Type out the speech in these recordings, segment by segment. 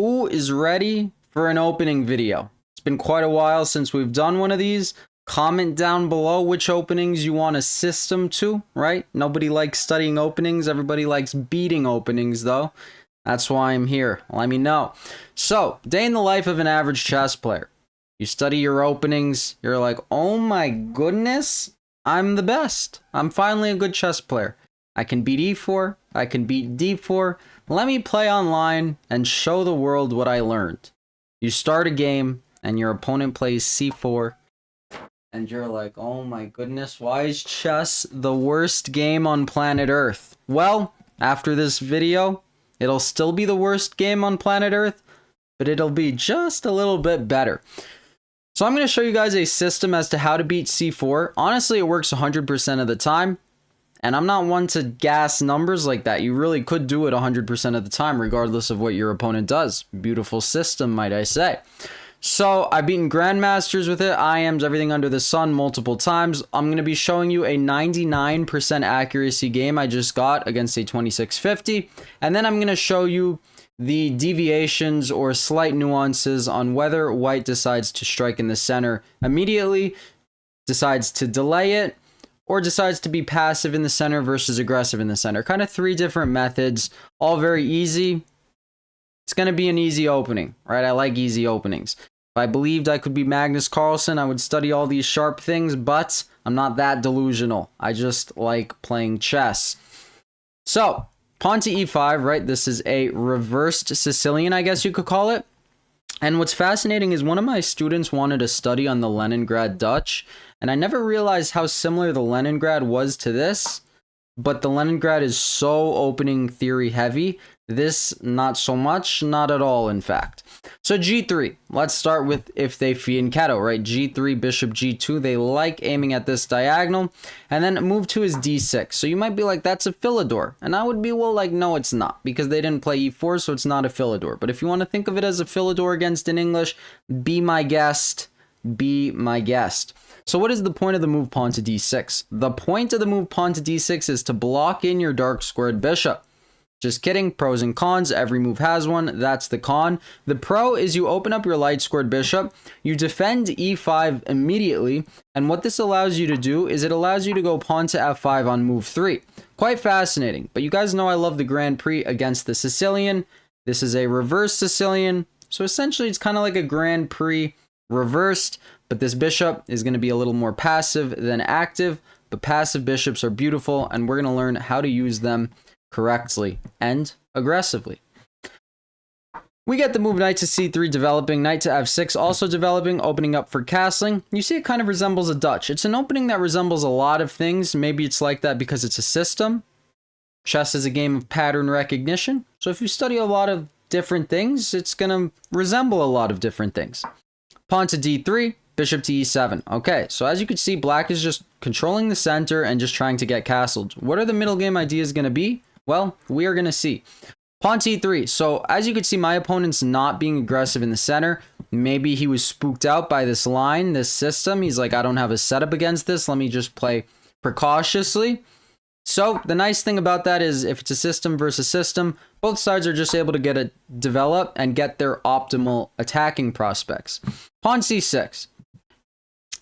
Who is ready for an opening video? It's been quite a while since we've done one of these. Comment down below which openings you want a system to, right? Nobody likes studying openings. Everybody likes beating openings, though. That's why I'm here. Let me know. So, day in the life of an average chess player. You study your openings. You're like, oh my goodness, I'm the best. I'm finally a good chess player. I can beat e4. I can beat d4. Let me play online and show the world what I learned. You start a game and your opponent plays c4. And you're like, oh my goodness, why is chess the worst game on planet Earth? Well, after this video, it'll still be the worst game on planet Earth, but it'll be just a little bit better. So I'm going to show you guys a system as to how to beat c4. Honestly, it works 100% of the time. And I'm not one to gas numbers like that. You really could do it 100% of the time, regardless of what your opponent does. Beautiful system, might I say. So I've beaten grandmasters with it, IMs, everything under the sun multiple times. I'm going to be showing you a 99% accuracy game I just got against a 2650. And then I'm going to show you the deviations or slight nuances on whether white decides to strike in the center immediately, decides to delay it, or decides to be passive in the center versus aggressive in the center. Kind of three different methods, all very easy. It's going to be an easy opening, right? I like easy openings. If I believed I could be Magnus Carlsen, I would study all these sharp things, but I'm not that delusional. I just like playing chess. So, pawn to e5, right? This is a reversed Sicilian, I guess you could call it. And what's fascinating is one of my students wanted to study on the Leningrad Dutch, and I never realized how similar the Leningrad was to this, but the Leningrad is so opening theory heavy. This, not so much, not at all, in fact. So g3, let's start with if they fianchetto, right? g3, bishop g2, they like aiming at this diagonal, and then move to is d6. So you might be like, that's a Philidor, and I would be, well, like, no, it's not, because they didn't play e4, so it's not a Philidor. But if you want to think of it as a Philidor against an English, be my guest, be my guest. So what is the point of the move pawn to d6? The point of the move pawn to d6 is to block in your dark squared bishop. Just kidding, pros and cons, every move has one, that's the con. The pro is you open up your light squared bishop, you defend e5 immediately, and what this allows you to do is it allows you to go pawn to f5 on move 3. Quite fascinating, but you guys know I love the Grand Prix against the Sicilian. This is a reverse Sicilian, so essentially it's kind of like a Grand Prix reversed, but this bishop is going to be a little more passive than active, but passive bishops are beautiful, and we're going to learn how to use them correctly and aggressively. We get the move knight to c3 developing, knight to f6 also developing, opening up for castling. You see it kind of resembles a Dutch. It's an opening that resembles a lot of things. Maybe it's like that because it's a system. Chess is a game of pattern recognition. So if you study a lot of different things, it's going to resemble a lot of different things. Pawn to d3, bishop to e7. Okay, so as you can see, black is just controlling the center and just trying to get castled. What are the middle game ideas going to be? Well, we are going to see. Pawn to e3. So as you can see, my opponent's not being aggressive in the center. Maybe he was spooked out by this line, this system. He's like, I don't have a setup against this. Let me just play precautiously. So the nice thing about that is if it's a system versus system, both sides are just able to get it develop and get their optimal attacking prospects. Pawn c6.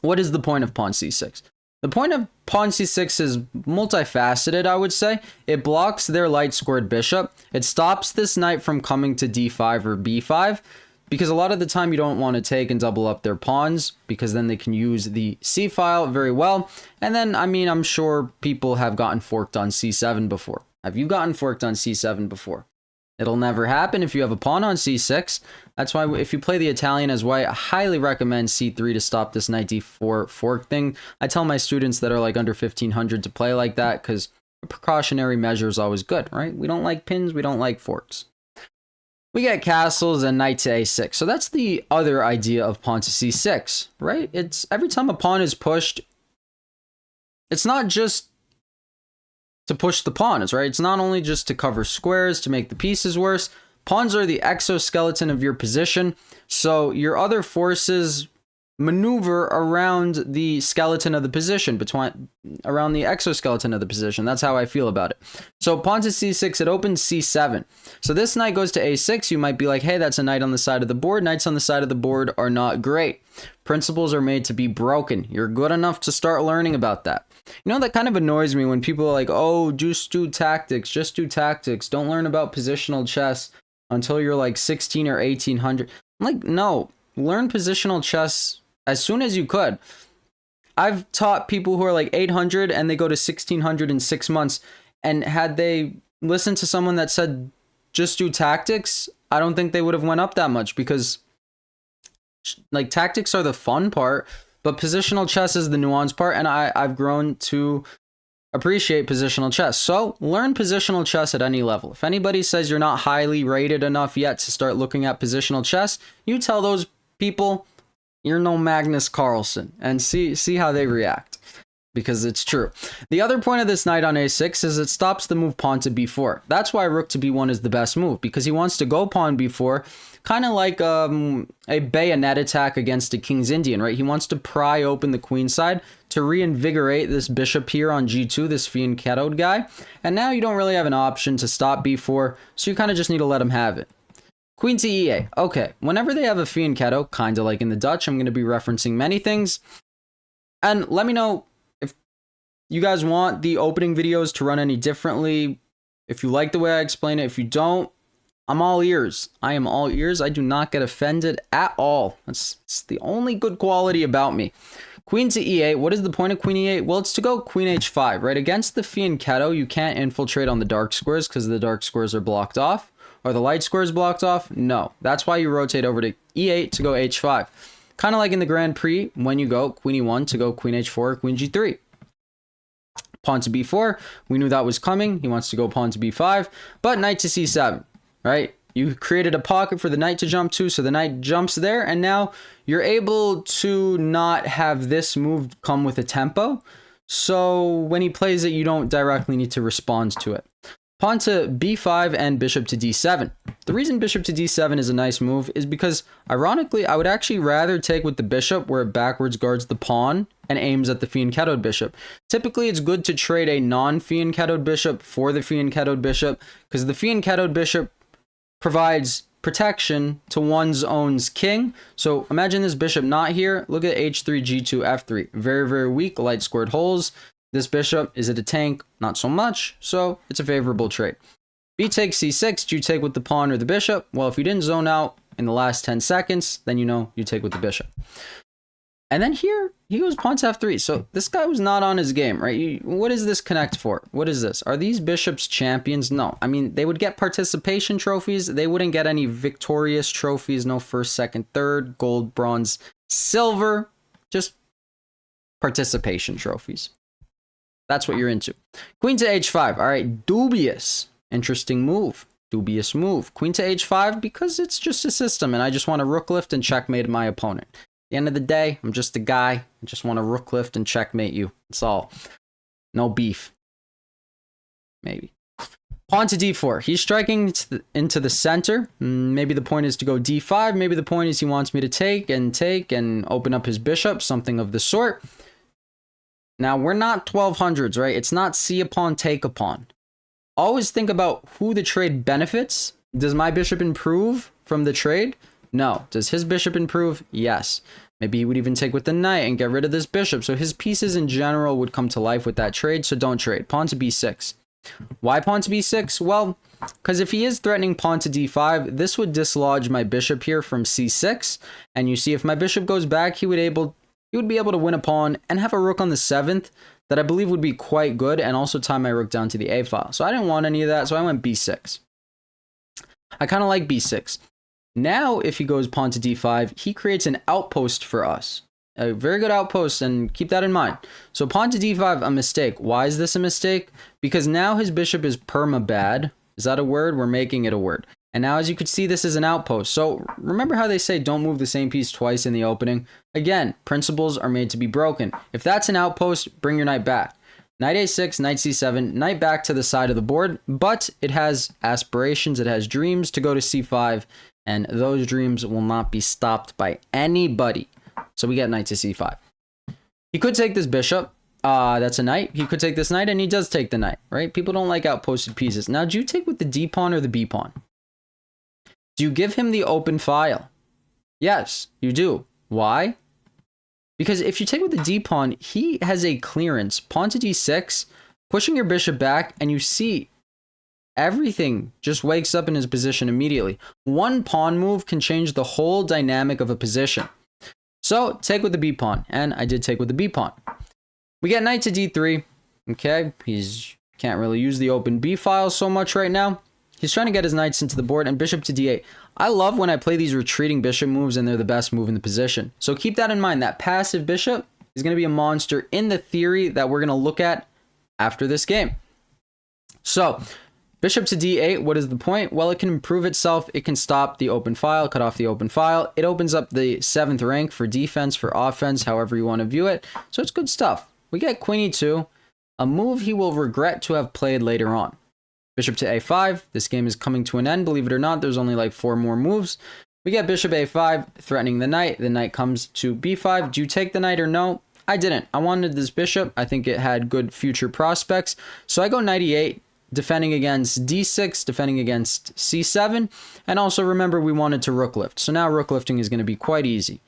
What is the point of pawn c6? The point of pawn c6 is multifaceted, I would say. It blocks their light squared bishop. It stops this knight from coming to d5 or b5, because a lot of the time you don't want to take and double up their pawns, because then they can use the c file very well. And then, I mean, I'm sure people have gotten forked on c7 before. Have you gotten forked on c7 before? It'll never happen if you have a pawn on c6. That's why if you play the Italian as white, I highly recommend c3 to stop this knight d4 fork thing. I tell my students that are like under 1500 to play like that because a precautionary measure is always good, right? We don't like pins, we don't like forks. We get castles and knight to a6. So that's the other idea of pawn to c6, right? It's every time a pawn is pushed, it's not just to push the pawns, right? It's not only just to cover squares, to make the pieces worse. Pawns are the exoskeleton of your position. So your other forces maneuver around the skeleton of the position, around the exoskeleton of the position. That's how I feel about it. So pawn to c6, it opens c7. So this knight goes to a6. You might be like, hey, that's a knight on the side of the board. Knights on the side of the board are not great. Principles are made to be broken. You're good enough to start learning about that. You know, that kind of annoys me when people are like, oh, just do tactics. Just do tactics. Don't learn about positional chess until you're like 16 or 1800. I'm like, no, learn positional chess as soon as you could. I've taught people who are like 800 and they go to 1600 in 6 months. And had they listened to someone that said, just do tactics, I don't think they would have went up that much, because like tactics are the fun part, but positional chess is the nuanced part. And I've grown to appreciate positional chess. So learn positional chess at any level. If anybody says you're not highly rated enough yet to start looking at positional chess, you tell those people you're no Magnus Carlsen and see how they react, because it's true. The other point of this knight on a6 is it stops the move pawn to b4. That's why rook to b1 is the best move, because he wants to go pawn b4, kind of like a bayonet attack against a King's Indian, right? He wants to pry open the queen side to reinvigorate this bishop here on g2, this fianchettoed guy. And now you don't really have an option to stop b4, so you kind of just need to let him have it. Queen to e8. Okay, whenever they have a fianchetto, kind of like in the Dutch, I'm going to be referencing many things. And let me know if you guys want the opening videos to run any differently. If you like the way I explain it. If you don't, I'm all ears. I am all ears. I do not get offended at all. That's the only good quality about me. Queen to e8. What is the point of queen e8? Well, it's to go queen h5, right? Against the fianchetto, you can't infiltrate on the dark squares because the dark squares are blocked off. Are the light squares blocked off? No. That's why you rotate over to e8 to go h5. Kind of like in the Grand Prix when you go queen e1 to go queen h4, queen g3. Pawn to b4. We knew that was coming. He wants to go pawn to b5. But knight to c7, right? You created a pocket for the knight to jump to, so the knight jumps there, and now you're able to not have this move come with a tempo. So when he plays it, you don't directly need to respond to it. Pawn to b5 and bishop to d7. The reason bishop to d7 is a nice move is because, ironically, I would actually rather take with the bishop where it backwards guards the pawn and aims at the fianchettoed bishop. Typically, it's good to trade a non-fianchettoed bishop for the fianchettoed bishop, because the fianchettoed bishop provides protection to one's own king. So imagine this bishop not here. Look at h3, g2, f3. Very, very weak, light squared holes. This bishop, is it a tank? Not so much, so it's a favorable trade. B takes c6, do you take with the pawn or the bishop? Well, if you didn't zone out in the last 10 seconds, then you know you take with the bishop. And then here, he goes pawn to f3. So this guy was not on his game, right? What is this connect for? What is this? Are these bishops champions? No. I mean, they would get participation trophies. They wouldn't get any victorious trophies. No first, second, third, gold, bronze, silver. Just participation trophies. That's what you're into. Queen to h5. All right, dubious. Interesting move. Dubious move. Queen to h5 because it's just a system, and I just want to rook lift and checkmate my opponent. At the end of the day, I'm just a guy. I just want to rook lift and checkmate you. That's all. No beef. Maybe. Pawn to d4. He's striking into the center. Maybe the point is to go d5. Maybe the point is he wants me to take and open up his bishop, something of the sort. Now, we're not 1200s, right? It's not see a pawn, take a pawn. Always think about who the trade benefits. Does my bishop improve from the trade? No. Does his bishop improve? Yes. Maybe he would even take with the knight and get rid of this bishop. So his pieces in general would come to life with that trade, so don't trade. Pawn to b6. Why pawn to b6? Well, because if he is threatening pawn to d5, this would dislodge my bishop here from c6. And you see, if my bishop goes back, he would be able to win a pawn and have a rook on the 7th that I believe would be quite good, and also tie my rook down to the a file. So I didn't want any of that, so I went b6. I kind of like b6. Now, if he goes pawn to d5, he creates an outpost for us. A very good outpost, and keep that in mind. So pawn to d5, a mistake. Why is this a mistake? Because now his bishop is perma-bad. Is that a word? We're making it a word. And now, as you can see, this is an outpost. So remember how they say don't move the same piece twice in the opening? Again, principles are made to be broken. If that's an outpost, bring your knight back. Knight a6, knight c7, knight back to the side of the board, but it has aspirations, it has dreams to go to c5, and those dreams will not be stopped by anybody. So we get knight to c5. He could take this bishop. That's a knight. He could take this knight, and he does take the knight, right? People don't like outposted pieces. Now, do you take with the d pawn or the b pawn? Do you give him the open file? Yes, you do. Why? Because if you take with the d pawn, he has a clearance. Pawn to d6, pushing your bishop back, and you see everything just wakes up in his position immediately. One pawn move can change the whole dynamic of a position. So take with the b pawn, and I did take with the b pawn. We get knight to d3. Okay, he's can't really use the open b file so much right now. He's trying to get his knights into the board, and bishop to d8. I love when I play these retreating bishop moves, and they're the best move in the position. So keep that in mind. That passive bishop is going to be a monster in the theory that we're going to look at after this game. So bishop to d8, what is the point? Well, it can improve itself. It can stop the open file, cut off the open file. It opens up the 7th rank for defense, for offense, however you want to view it. So it's good stuff. We get queen e2, a move he will regret to have played later on. Bishop to a5. This game is coming to an end. Believe it or not, there's only like 4 more moves. We get bishop a5, threatening the knight. The knight comes to b5. Do you take the knight or no? I didn't. I wanted this bishop. I think it had good future prospects. So I go knight e8, defending against d6, defending against c7. And also remember, we wanted to rook lift. So now rook lifting is going to be quite easy.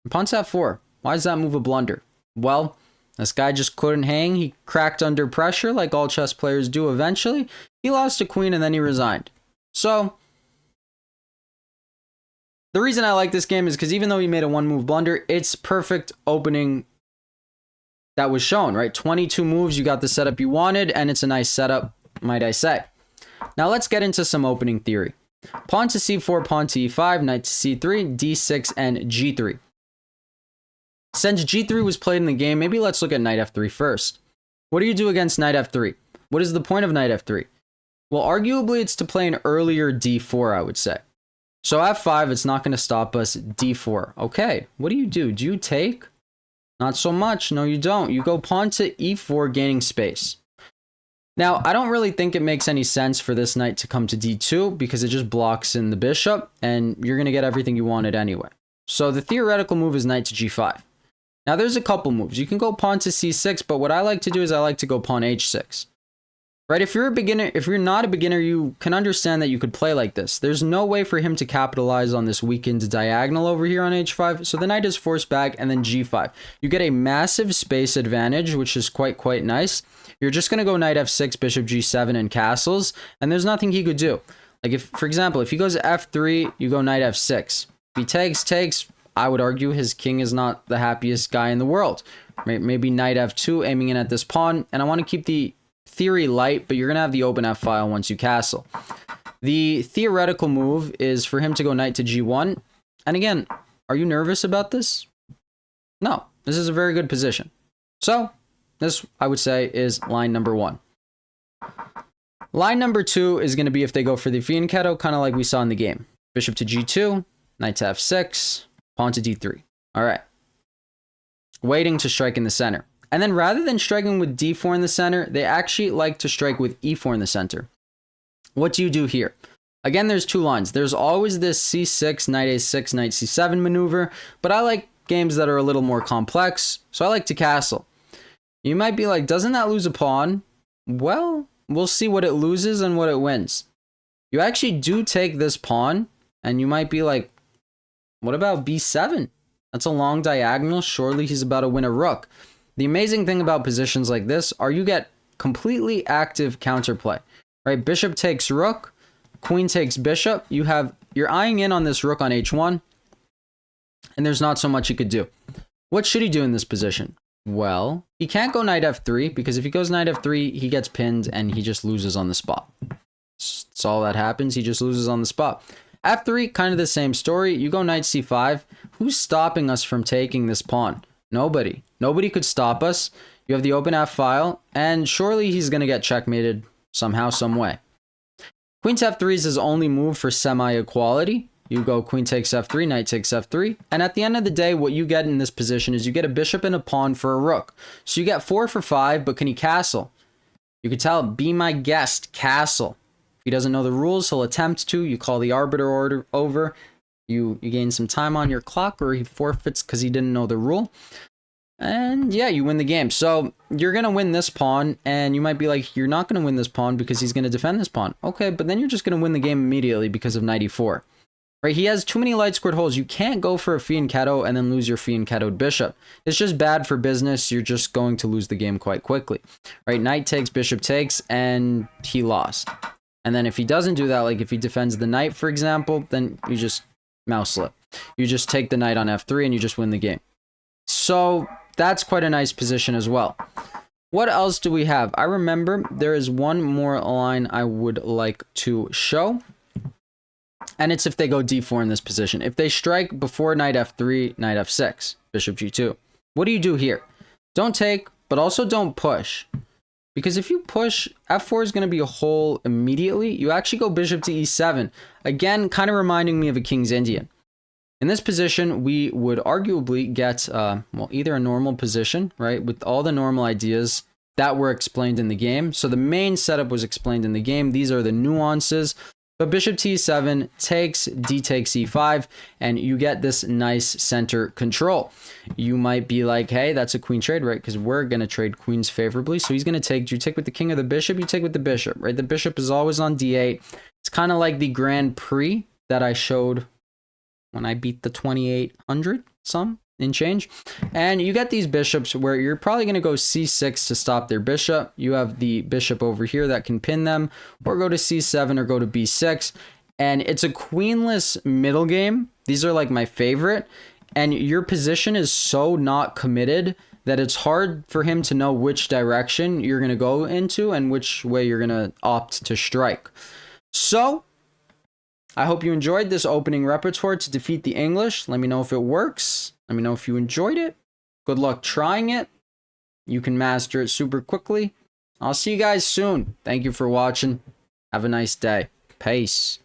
Pawn to f4. Why is that move a blunder? Well, this guy just couldn't hang. He cracked under pressure like all chess players do eventually. He lost a queen and then he resigned. So the reason I like this game is because even though he made a 1-move blunder, it's perfect opening that was shown, right? 22 moves, you got the setup you wanted, and it's a nice setup, might I say. Now let's get into some opening theory. Pawn to c4, pawn to e5, knight to c3, d6, and g3. Since g3 was played in the game, maybe let's look at knight f3 first. What do you do against knight f3? What is the point of knight f3? Well, arguably it's to play an earlier d4, I would say. So f5, it's not going to stop us. d4. Okay, what do? Do you take? Not so much. No, you don't. You go pawn to e4, gaining space. Now, I don't really think it makes any sense for this knight to come to d2 because it just blocks in the bishop, and you're going to get everything you wanted anyway. So the theoretical move is knight to g5. Now, there's a couple moves. You can go pawn to c6, but what I like to do is I like to go pawn h6. Right? If you're a beginner, if you're not a beginner, you can understand that you could play like this. There's no way for him to capitalize on this weakened diagonal over here on h5. So the knight is forced back, and then g5. You get a massive space advantage, which is quite nice. You're just going to go knight f6, bishop g7, and castles, and there's nothing he could do. Like if, for example, if he goes f3, you go knight f6. If he takes, I would argue his king is not the happiest guy in the world. Maybe knight f2, aiming in at this pawn, and I want to keep the theory light, but you're going to have the open f file once you castle. The theoretical move is for him to go knight to g1. And again, are you nervous about this? No, this is a very good position. So this, I would say, is line number 1. Line number 2 is going to be if they go for the fianchetto, kind of like we saw in the game. Bishop to g2, knight to f6, pawn to d3. All right. Waiting to strike in the center. And then rather than striking with d4 in the center, they actually like to strike with e4 in the center. What do you do here? Again, there's 2 lines. There's always this c6, knight a6, knight c7 maneuver, but I like games that are a little more complex, so I like to castle. You might be like, doesn't that lose a pawn? Well, we'll see what it loses and what it wins. You actually do take this pawn, and you might be like, what about b7? That's a long diagonal. Surely he's about to win a rook. The amazing thing about positions like this are you get completely active counterplay, right? Bishop takes rook, queen takes bishop. You're eyeing in on this rook on h1, and there's not so much you could do. What should he do in this position? Well, he can't go knight f3 because if he goes knight f3, he gets pinned and he just loses on the spot. That's all that happens. He just loses on the spot. f3, kind of the same story. You go knight c5. Who's stopping us from taking this pawn? Nobody. Nobody could stop us. You have the open f file, and surely he's going to get checkmated somehow, some way. Queen to f3 is his only move for semi-equality. You go queen takes f3, knight takes f3, and at the end of the day, what you get in this position is you get a bishop and a pawn for a rook. So you get 4 for 5, but can he castle? You could tell, be my guest, castle. If he doesn't know the rules, he'll attempt to. You call the arbiter order over. You gain some time on your clock, or he forfeits because he didn't know the rule. And yeah, you win the game. So you're going to win this pawn, and you might be like, you're not going to win this pawn because he's going to defend this pawn. Okay, but then you're just going to win the game immediately because of knight e4. Right? He has too many light squared holes. You can't go for a fianchetto and then lose your fianchettoed bishop. It's just bad for business. You're just going to lose the game quite quickly. Right? Knight takes, bishop takes, and he lost. And then if he doesn't do that, like if he defends the knight, for example, then you just mouse slip. You just take the knight on f3 and you just win the game. So that's quite a nice position as well. What else do we have? I remember there is one more line I would like to show. And it's if they go d4 in this position. If they strike before knight f3, knight f6, bishop g2. What do you do here? Don't take, but also don't push. Because if you push, f4 is going to be a hole immediately. You actually go bishop to e7. Again, kind of reminding me of a King's Indian. In this position, we would arguably get, well, either a normal position, right, with all the normal ideas that were explained in the game. So the main setup was explained in the game. These are the nuances. But bishop t7 takes, d takes e5, and you get this nice center control. You might be like, hey, that's a queen trade, right? Because we're going to trade queens favorably. So he's going to take, do you take with the king or the bishop? You take with the bishop, right? The bishop is always on d8. It's kind of like the Grand Prix that I showed when I beat the 2800 some in change. And you get these bishops where you're probably going to go c6 to stop their bishop. You have the bishop over here that can pin them, or go to c7 or go to b6. And it's a queenless middle game. These are like my favorite. And your position is so not committed that it's hard for him to know which direction you're going to go into and which way you're going to opt to strike. So I hope you enjoyed this opening repertoire to defeat the English. Let me know if it works. Let me know if you enjoyed it. Good luck trying it. You can master it super quickly. I'll see you guys soon. Thank you for watching. Have a nice day. Peace.